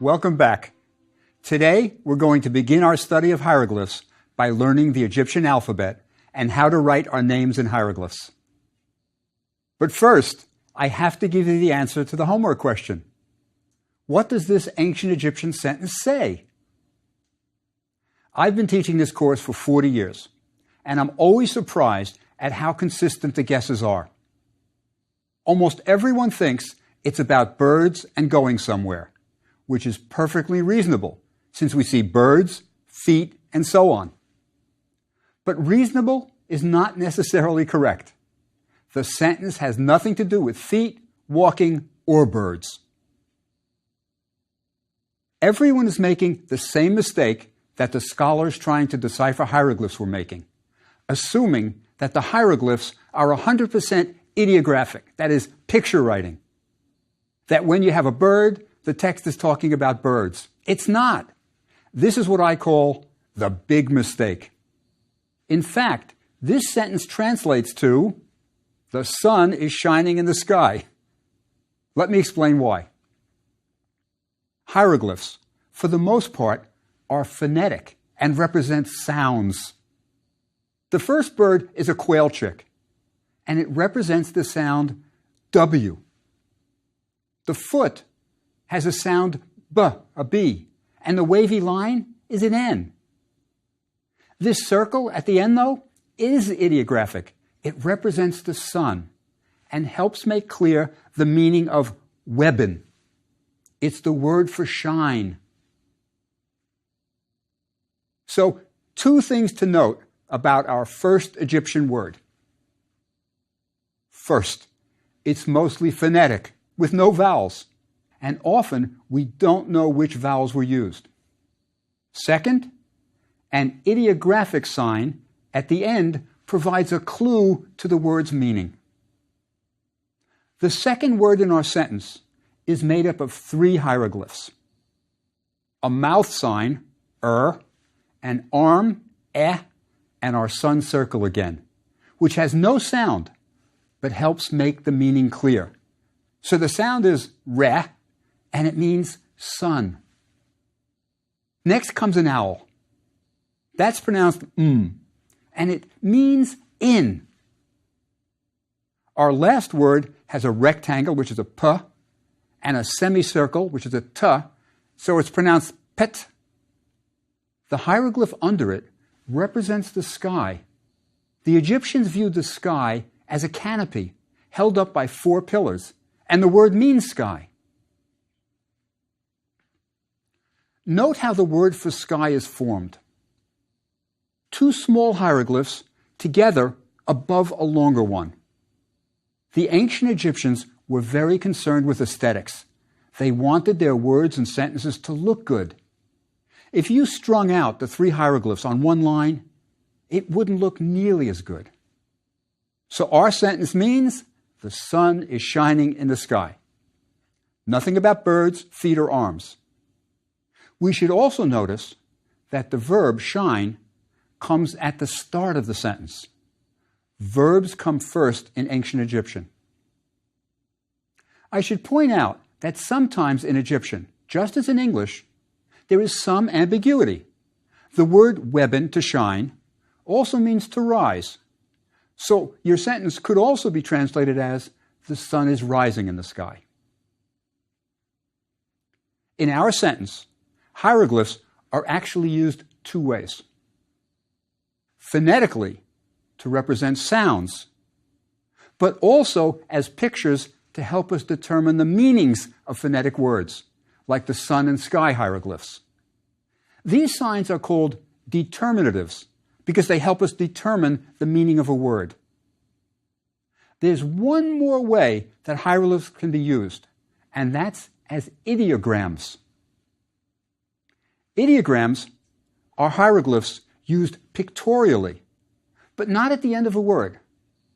Welcome back. Today, we're going to begin our study of hieroglyphs by learning the Egyptian alphabet and how to write our names in hieroglyphs. But first, I have to give you the answer to the homework question. What does this ancient Egyptian sentence say? I've been teaching this course for 40 years, and I'm always surprised at how consistent the guesses are. Almost everyone thinks it's about birds and going somewhere, which is perfectly reasonable, since we see birds, feet, and so on. But reasonable is not necessarily correct. The sentence has nothing to do with feet, walking, or birds. Everyone is making the same mistake that the scholars trying to decipher hieroglyphs were making, assuming that the hieroglyphs are 100% ideographic, that is, picture writing. That when you have a bird, the text is talking about birds. It's not. This is what I call the big mistake. In fact, this sentence translates to, the sun is shining in the sky. Let me explain why. Hieroglyphs, for the most part, are phonetic and represent sounds. The first bird is a quail chick, and it represents the sound W. The foot has a sound B, a B, and the wavy line is an N. This circle at the end, though, is ideographic. It represents the sun and helps make clear the meaning of weben. It's the word for shine. So, two things to note about our first Egyptian word. First, it's mostly phonetic, with no vowels, and often we don't know which vowels were used. Second, an ideographic sign at the end provides a clue to the word's meaning. The second word in our sentence is made up of 3 hieroglyphs. A mouth sign, an arm, and our sun circle again, which has no sound, but helps make the meaning clear. So the sound is re, and it means sun. Next comes an owl. That's pronounced and it means in. Our last word has a rectangle, which is a p, and a semicircle, which is a t, so it's pronounced pet. The hieroglyph under it represents the sky. The Egyptians viewed the sky as a canopy held up by 4 pillars, and the word means sky. Note how the word for sky is formed. 2 small hieroglyphs together above a longer one. The ancient Egyptians were very concerned with aesthetics. They wanted their words and sentences to look good. If you strung out the 3 hieroglyphs on one line, it wouldn't look nearly as good. So our sentence means, the sun is shining in the sky. Nothing about birds, feet, or arms. We should also notice that the verb shine comes at the start of the sentence. Verbs come first in ancient Egyptian. I should point out that sometimes in Egyptian, just as in English, there is some ambiguity. The word weben, to shine, also means to rise. So your sentence could also be translated as, the sun is rising in the sky. In our sentence, hieroglyphs are actually used 2 ways. Phonetically, to represent sounds, but also as pictures to help us determine the meanings of phonetic words, like the sun and sky hieroglyphs. These signs are called determinatives because they help us determine the meaning of a word. There's one more way that hieroglyphs can be used, and that's as ideograms. Ideograms are hieroglyphs used pictorially, but not at the end of a word.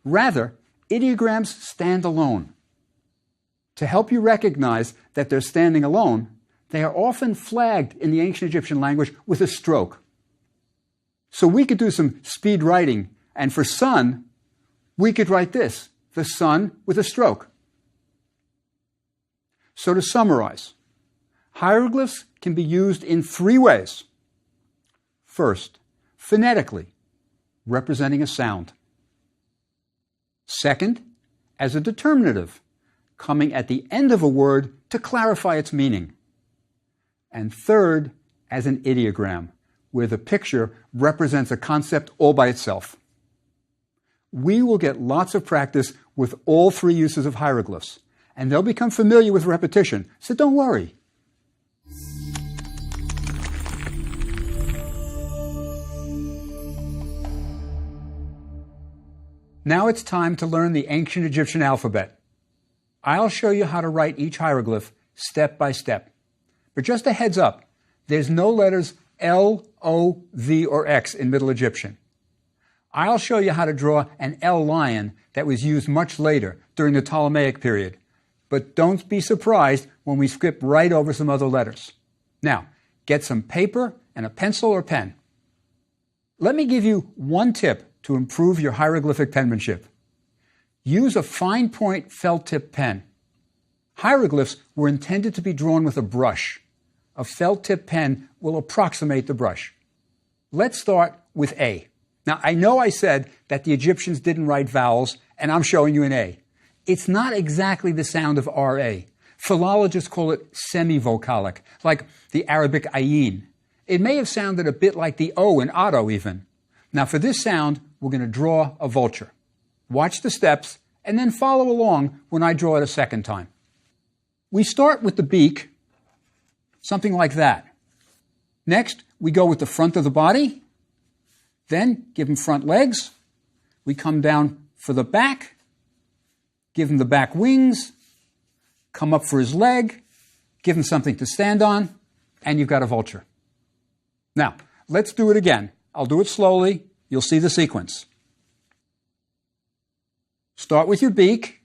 Rather, ideograms stand alone. To help you recognize that they're standing alone, they are often flagged in the ancient Egyptian language with a stroke. So we could do some speed writing, and for sun, we could write this, the sun with a stroke. So to summarize, Hieroglyphs can be used in three ways. First, phonetically, representing a sound. Second, as a determinative, coming at the end of a word to clarify its meaning. And third, as an ideogram, where the picture represents a concept all by itself. We will get lots of practice with all three uses of hieroglyphs, and they'll become familiar with repetition, so don't worry. Now it's time to learn the ancient Egyptian alphabet. I'll show you how to write each hieroglyph step by step. But just a heads up, there's no letters L, O, V, or X in Middle Egyptian. I'll show you how to draw an L lion that was used much later during the Ptolemaic period. But don't be surprised when we skip right over some other letters. Now, get some paper and a pencil or pen. Let me give you one tip to improve your hieroglyphic penmanship. Use a fine point felt tip pen. Hieroglyphs were intended to be drawn with a brush. A felt tip pen will approximate the brush. Let's start with A. Now, I know I said that the Egyptians didn't write vowels, and I'm showing you an A. It's not exactly the sound of R-A. Philologists call it semivocalic, like the Arabic ayin. It may have sounded a bit like the O in Otto even. Now, for this sound, we're going to draw a vulture. Watch the steps, and then follow along when I draw it a second time. We start with the beak, something like that. Next, we go with the front of the body. Then, give him front legs. We come down for the back. Give him the back wings. Come up for his leg. Give him something to stand on. And you've got a vulture. Now, let's do it again. I'll do it slowly. You'll see the sequence. Start with your beak.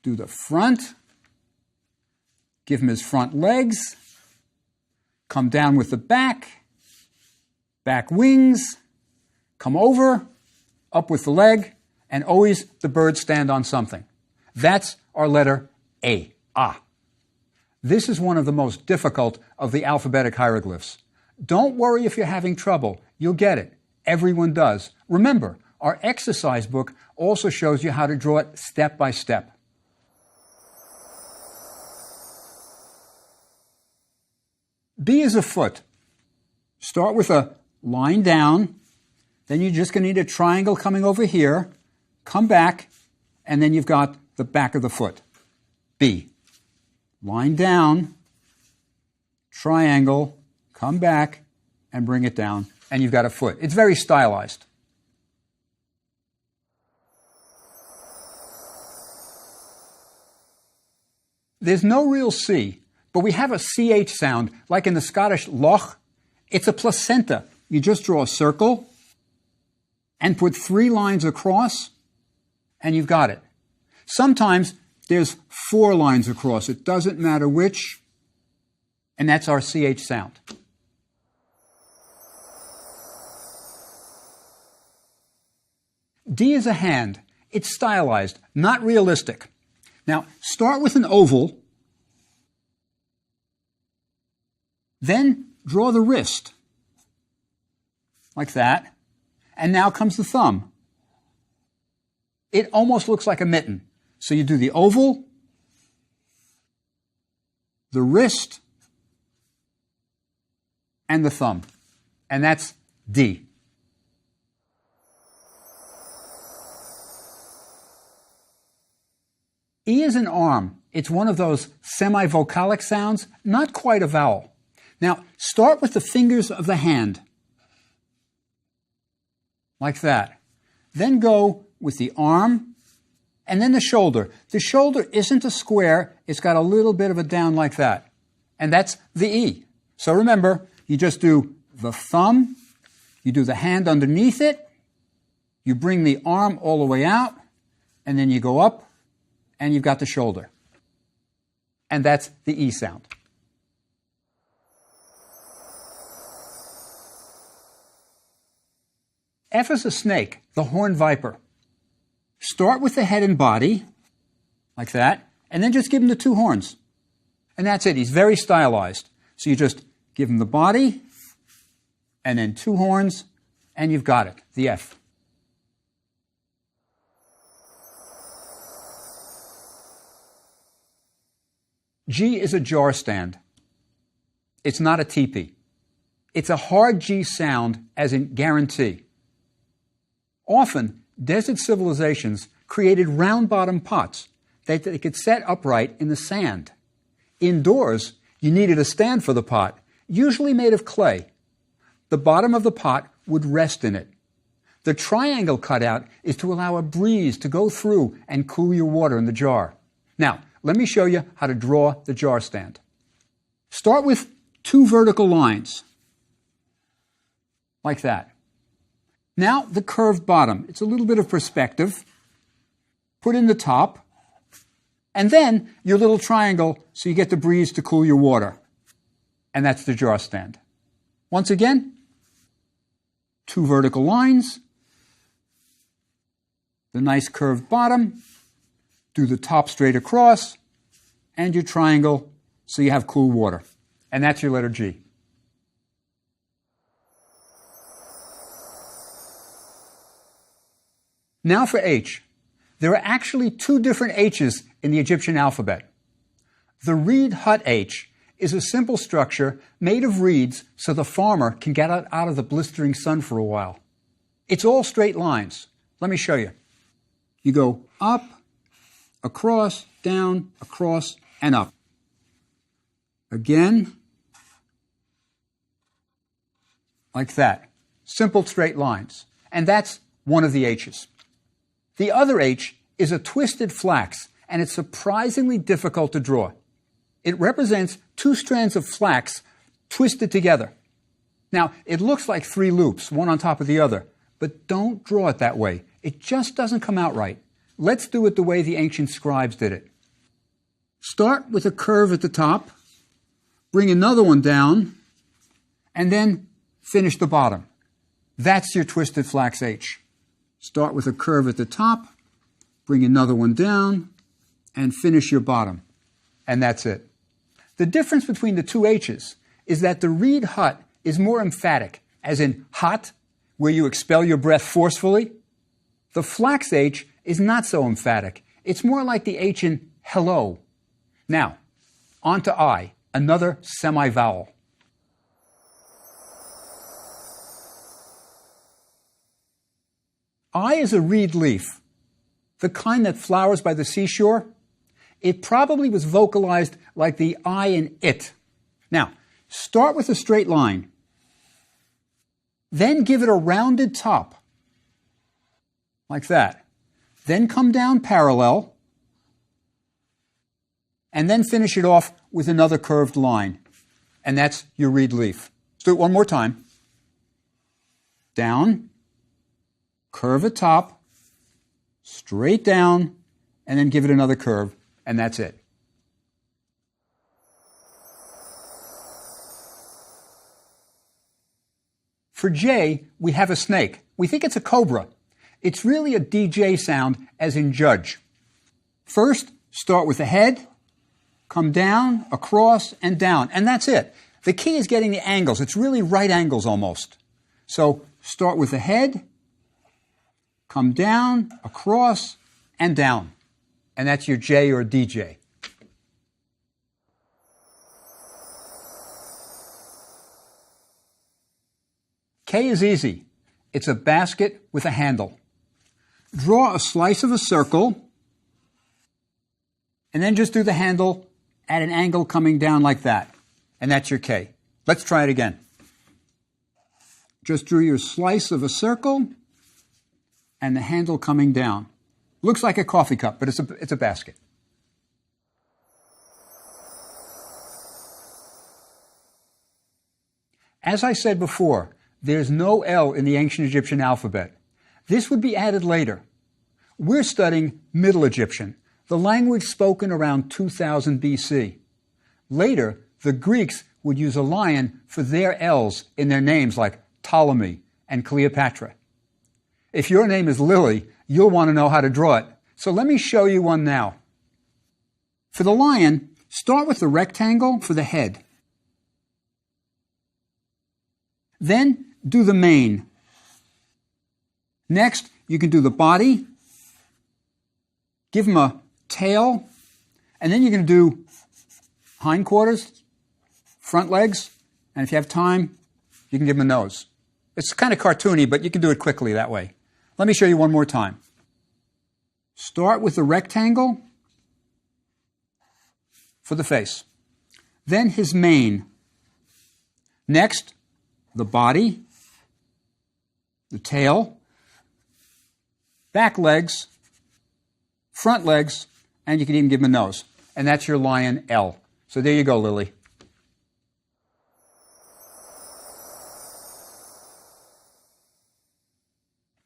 Do the front. Give him his front legs. Come down with the back. Back wings. Come over. Up with the leg. And always the bird stand on something. That's our letter A. Ah. This is one of the most difficult of the alphabetic hieroglyphs. Don't worry if you're having trouble. You'll get it. Everyone does. Remember, our exercise book also shows you how to draw it step by step. B is a foot. Start with a line down. Then you're just going to need a triangle coming over here. Come back. And then you've got the back of the foot. B. Line down. Triangle. Come back. And bring it down. And you've got a foot. It's very stylized. There's no real C, but we have a CH sound, like in the Scottish loch. It's a placenta. You just draw a circle and put 3 lines across, and you've got it. Sometimes there's 4 lines across. It doesn't matter which, and that's our CH sound. D is a hand. It's stylized, not realistic. Now, start with an oval, then draw the wrist, like that, and now comes the thumb. It almost looks like a mitten. So you do the oval, the wrist, and the thumb, and that's D. E is an arm. It's one of those semivocalic sounds, not quite a vowel. Now, start with the fingers of the hand, like that. Then go with the arm, and then the shoulder. The shoulder isn't a square. It's got a little bit of a down like that. And that's the E. So remember, you just do the thumb, you do the hand underneath it, you bring the arm all the way out, and then you go up, and you've got the shoulder. And that's the E sound. F is a snake, the horned viper. Start with the head and body, like that, and then just give him the 2 horns. And that's it. He's very stylized. So you just give him the body, and then 2 horns, and you've got it, the F. G is a jar stand. It's not a teepee. It's a hard G sound, as in guarantee. Often, desert civilizations created round-bottomed pots that they could set upright in the sand. Indoors, you needed a stand for the pot, usually made of clay. The bottom of the pot would rest in it. The triangle cutout is to allow a breeze to go through and cool your water in the jar. Now, let me show you how to draw the jar stand. Start with 2 vertical lines, like that. Now, the curved bottom. It's a little bit of perspective. Put in the top, and then your little triangle so you get the breeze to cool your water. And that's the jar stand. Once again, 2 vertical lines, the nice curved bottom, do the top straight across, and your triangle so you have cool water. And that's your letter G. Now for H. There are actually 2 different H's in the Egyptian alphabet. The reed hut H is a simple structure made of reeds so the farmer can get out of the blistering sun for a while. It's all straight lines. Let me show you. You go up, across, down, across, and up. Again, like that. Simple straight lines. And that's one of the H's. The other H is a twisted flax, and it's surprisingly difficult to draw. It represents 2 strands of flax twisted together. Now, it looks like 3 loops, one on top of the other, but don't draw it that way. It just doesn't come out right. Let's do it the way the ancient scribes did it. Start with a curve at the top, bring another one down, and then finish the bottom. That's your twisted flax H. Start with a curve at the top, bring another one down, and finish your bottom. And that's it. The difference between the 2 H's is that the reed hut is more emphatic, as in hot, where you expel your breath forcefully. The flax H is not so emphatic. It's more like the H in hello. Now, on to I, another semi-vowel. I is a reed leaf, the kind that flowers by the seashore. It probably was vocalized like the I in it. Now, start with a straight line. Then give it a rounded top, like that. Then come down parallel, and then finish it off with another curved line. And that's your reed leaf. Let's do it one more time. Down, curve at top, straight down, and then give it another curve, and that's it. For J, we have a snake. We think it's a cobra. It's really a DJ sound, as in judge. First, start with the head, come down, across, and down, and that's it. The key is getting the angles. It's really right angles almost. So start with the head, come down, across, and down. And that's your J or DJ. K is easy. It's a basket with a handle. Draw a slice of a circle, and then just do the handle at an angle coming down like that. And that's your K. Let's try it again. Just drew your slice of a circle, and the handle coming down. Looks like a coffee cup, but it's a basket. As I said before, there's no L in the ancient Egyptian alphabet. This would be added later. We're studying Middle Egyptian, the language spoken around 2000 BC. Later, the Greeks would use a lion for their L's in their names like Ptolemy and Cleopatra. If your name is Lily, you'll want to know how to draw it. So let me show you one now. For the lion, Start with the rectangle for the head. Then do the mane. Next, you can do the body. Give him a tail. And then you're going to do hindquarters, front legs, and if you have time, you can give him a nose. It's kind of cartoony, but you can do it quickly that way. Let me show you one more time. Start with the rectangle for the face. Then his mane. Next, the body, the tail, back legs, front legs, and you can even give him a nose. And that's your lion L. So there you go, Lily.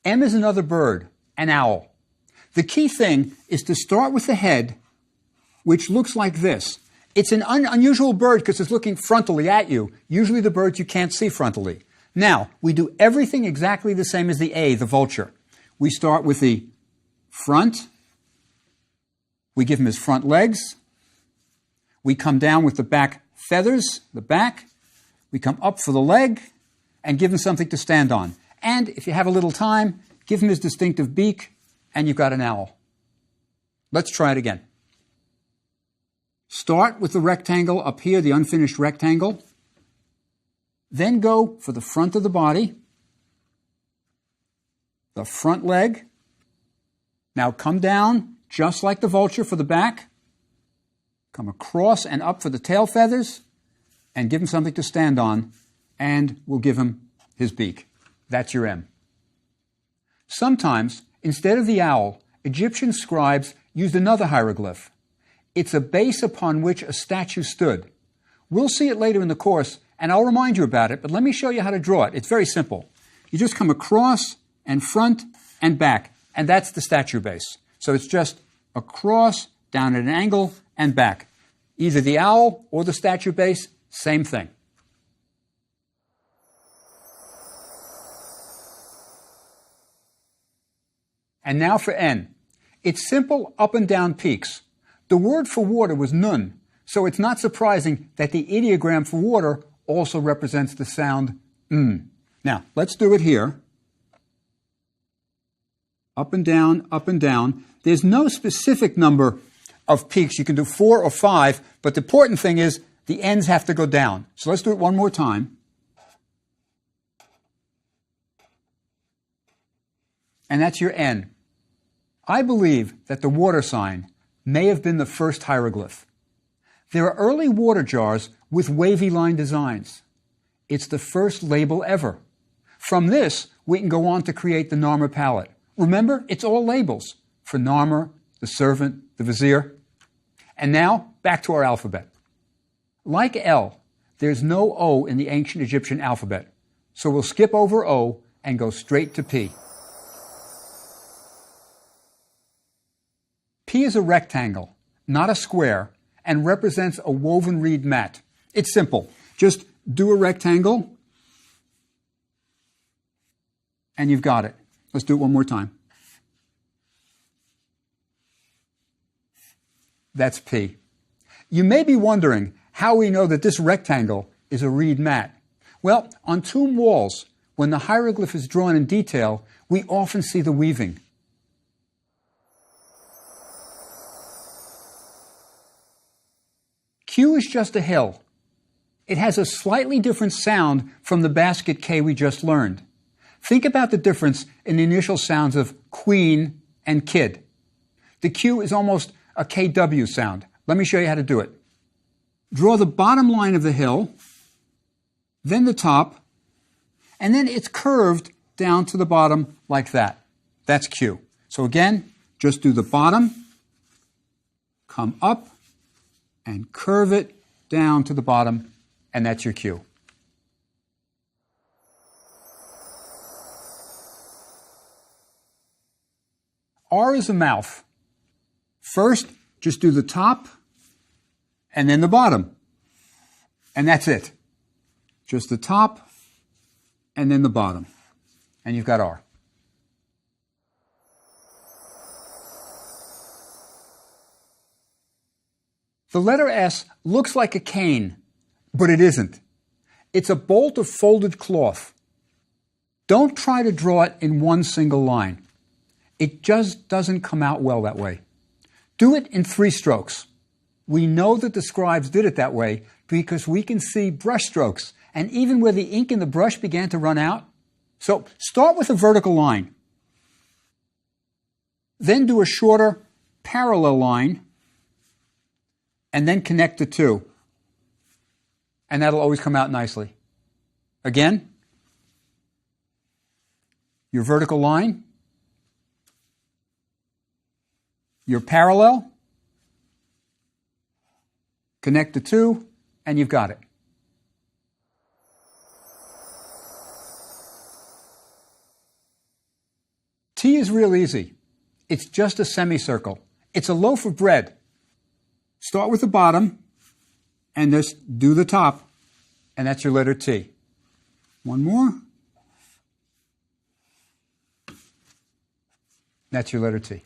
M is another bird, an owl. The key thing is to start with the head, which looks like this. It's an unusual bird because it's looking frontally at you. Usually the birds you can't see frontally. Now, we do everything exactly the same as the A, the vulture. We start with the front. We give him his front legs. We come down with the back feathers, the back. We come up for the leg and give him something to stand on. And if you have a little time, give him his distinctive beak, and you've got an owl. Let's try it again. Start with the rectangle up here, the unfinished rectangle. Then go for the front of the body, the front leg. Now come down, just like the vulture, for the back. Come across and up for the tail feathers, and give him something to stand on, and we'll give him his beak. That's your M. Sometimes, instead of the owl, Egyptian scribes used another hieroglyph. It's a base upon which a statue stood. We'll see it later in the course, and I'll remind you about it, but let me show you how to draw it. It's very simple. You just come across and front and back, and that's the statue base. So it's just across, down at an angle, and back. Either the owl or the statue base, same thing. And now for N. It's simple up and down peaks. The word for water was nun, so it's not surprising that the ideogram for water also represents the sound n. Now, let's do it here. Up and down, up and down. There's no specific number of peaks. You can do 4 or 5, but the important thing is the ends have to go down. So let's do it one more time. And that's your N. I believe that the water sign may have been the first hieroglyph. There are early water jars with wavy line designs. It's the first label ever. From this, we can go on to create the Narmer palette. Remember, it's all labels for Narmer, the servant, the vizier. And now, back to our alphabet. Like L, there's no O in the ancient Egyptian alphabet. So we'll skip over O and go straight to P. P is a rectangle, not a square, and represents a woven reed mat. It's simple. Just do a rectangle, and you've got it. Let's do it one more time. That's P. You may be wondering how we know that this rectangle is a reed mat. Well, on tomb walls, when the hieroglyph is drawn in detail, we often see the weaving. Q is just a hill. It has a slightly different sound from the basket K we just learned. Think about the difference in the initial sounds of queen and kid. The Q is almost a KW sound. Let me show you how to do it. Draw the bottom line of the hill, then the top, and then it's curved down to the bottom like that. That's Q. So again, just do the bottom, come up, and curve it down to the bottom, and that's your Q. R is a mouth. First, just do the top, and then the bottom. And that's it. Just the top, and then the bottom. And you've got R. The letter S looks like a cane, but it isn't. It's a bolt of folded cloth. Don't try to draw it in one single line. It just doesn't come out well that way. Do it in 3 strokes. We know that the scribes did it that way because we can see brush strokes, and even where the ink in the brush began to run out. So start with a vertical line. Then do a shorter parallel line, and then connect the 2. And that'll always come out nicely. Again, your vertical line, your parallel, connect the 2, and you've got it. T is real easy. It's just a semicircle. It's a loaf of bread. Start with the bottom and just do the top, and that's your letter T. One more. That's your letter T.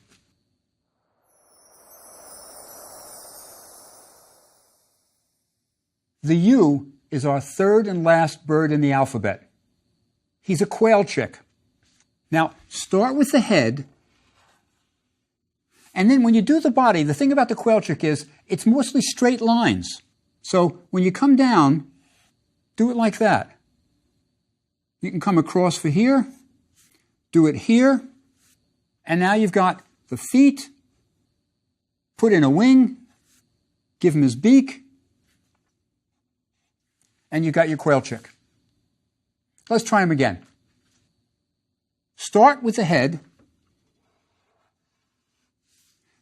The U is our 3rd and last bird in the alphabet. He's a quail chick. Now, start with the head, and then when you do the body, the thing about the quail chick is it's mostly straight lines. So when you come down, do it like that. You can come across for here, do it here, and now you've got the feet, put in a wing, give him his beak, and you've got your quail chick. Let's try him again. Start with the head.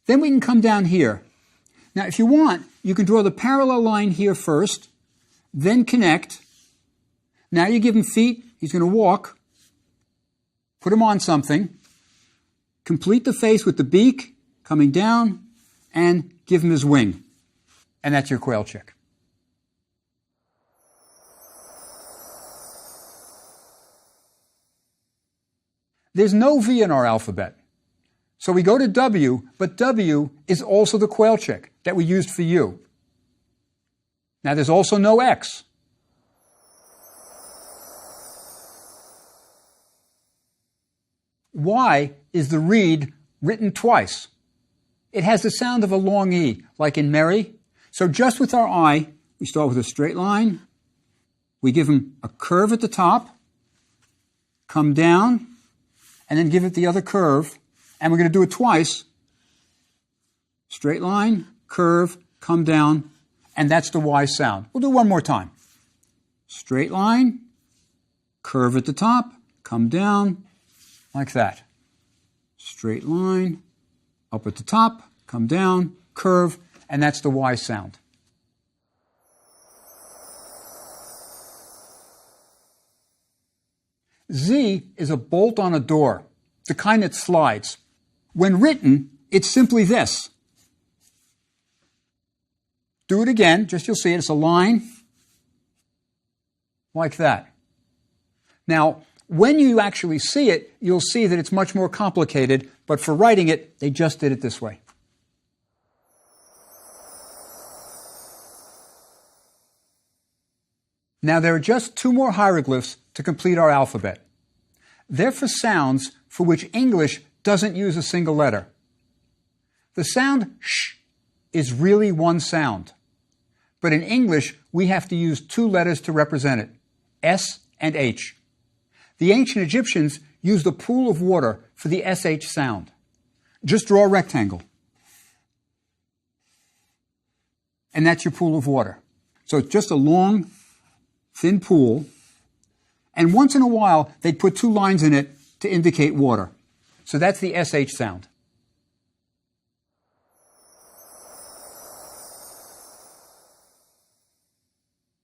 Then we can come down here. Now, if you want, you can draw the parallel line here first, then connect. Now you give him feet. He's going to walk. Put him on something. Complete the face with the beak coming down, and give him his wing. And that's your quail chick. There's no V in our alphabet. So we go to W, but W is also the quail chick that we used for U. Now there's also no X. Y is the reed written twice. It has the sound of a long E, like in Mary. So just with our I, we start with a straight line. We give him a curve at the top, come down, and then give it the other curve. And we're going to do it twice. Straight line, curve, come down, and that's the Y sound. We'll do one more time. Straight line, curve at the top, come down, like that. Straight line, up at the top, come down, curve, and that's the Y sound. Z is a bolt on a door, the kind that slides. When written, it's simply this. Do it again, just you'll see it. It's a line like that. Now, when you actually see it, you'll see that it's much more complicated, but for writing it, they just did it this way. Now, there are just 2 more hieroglyphs to complete our alphabet. They're for sounds for which English doesn't use a single letter. The sound sh is really one sound. But in English, we have to use 2 letters to represent it, S and H. The ancient Egyptians used a pool of water for the SH sound. Just draw a rectangle. And that's your pool of water. So it's just a long, thin pool. And once in a while, they'd put 2 lines in it to indicate water. So that's the SH sound.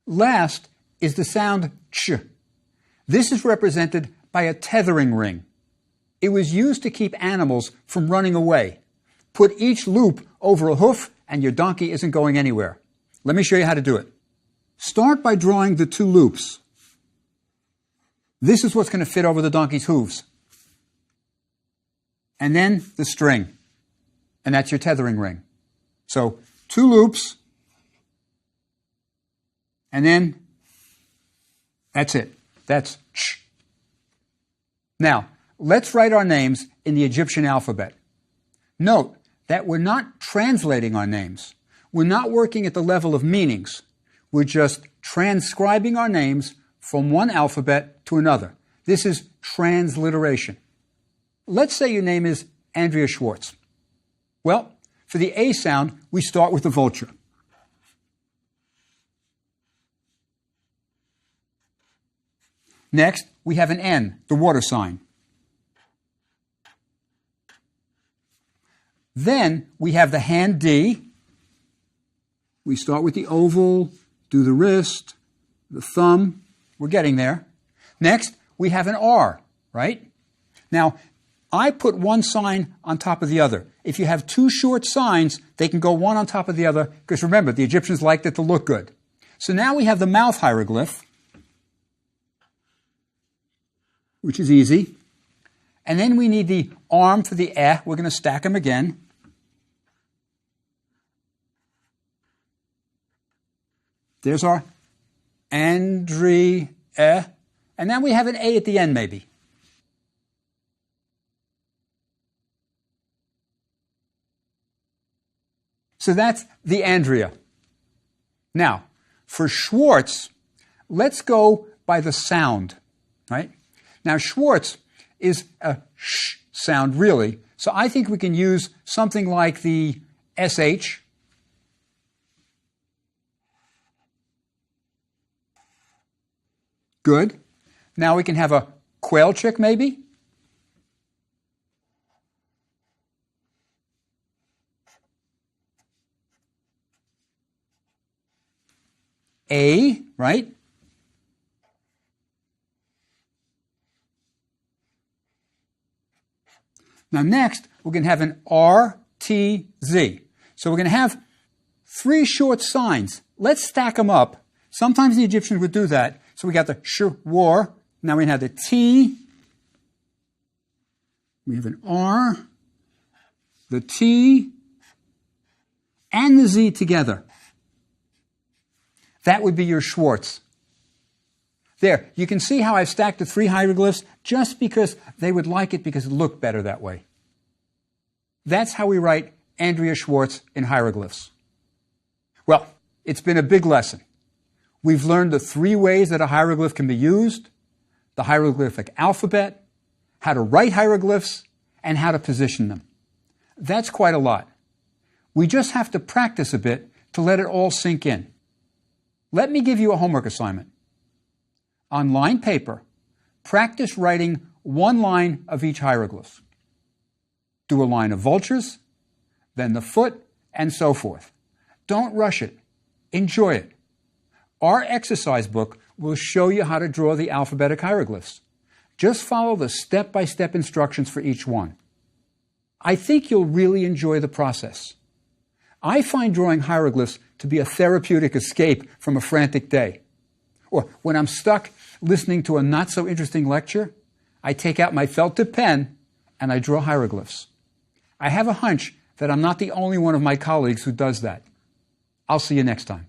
Last is the sound ch. This is represented by a tethering ring. It was used to keep animals from running away. Put each loop over a hoof and your donkey isn't going anywhere. Let me show you how to do it. Start by drawing the 2 loops. This is what's going to fit over the donkey's hooves. And then the string. And that's your tethering ring. So 2 loops, And then that's it. That's sh. Now, let's write our names in the Egyptian alphabet. Note that we're not translating our names. We're not working at the level of meanings. We're just transcribing our names from one alphabet to another. This is transliteration. Let's say your name is Andrea Schwartz. Well, for the A sound, we start with the vulture. Next, we have an N, the water sign. Then we have the hand D. We start with the oval, do the wrist, the thumb. We're getting there. Next, we have an R, right? Now, I put one sign on top of the other. If you have two short signs, they can go one on top of the other, because remember, the Egyptians liked it to look good. So now we have the mouth hieroglyph, which is easy. And then we need the arm for the eh. We're going to stack them again. There's our Andrea. And then we have an A at the end, maybe. So that's the Andrea. Now, for Schwartz, let's go by the sound, right? Now, Schwartz is a sh sound, really. So I think we can use something like the SH. Good. Now we can have a quail chick, maybe. A, right? Now next, we're going to have an R, T, Z. So we're going to have three short signs. Let's stack them up. Sometimes the Egyptians would do that. So we got the sh, war. Now we have the T. We have an R, the T, and the Z together. That would be your Schwartz. There, you can see how I've stacked the three hieroglyphs just because they would like it because it looked better that way. That's how we write Andrea Schwartz in hieroglyphs. Well, it's been a big lesson. We've learned the three ways that a hieroglyph can be used, the hieroglyphic alphabet, how to write hieroglyphs, and how to position them. That's quite a lot. We just have to practice a bit to let it all sink in. Let me give you a homework assignment. On lined paper, practice writing one line of each hieroglyph. Do a line of vultures, then the foot, and so forth. Don't rush it. Enjoy it. Our exercise book will show you how to draw the alphabetic hieroglyphs. Just follow the step-by-step instructions for each one. I think you'll really enjoy the process. I find drawing hieroglyphs to be a therapeutic escape from a frantic day. Or when I'm stuck listening to a not-so-interesting lecture, I take out my felt-tip pen and I draw hieroglyphs. I have a hunch that I'm not the only one of my colleagues who does that. I'll see you next time.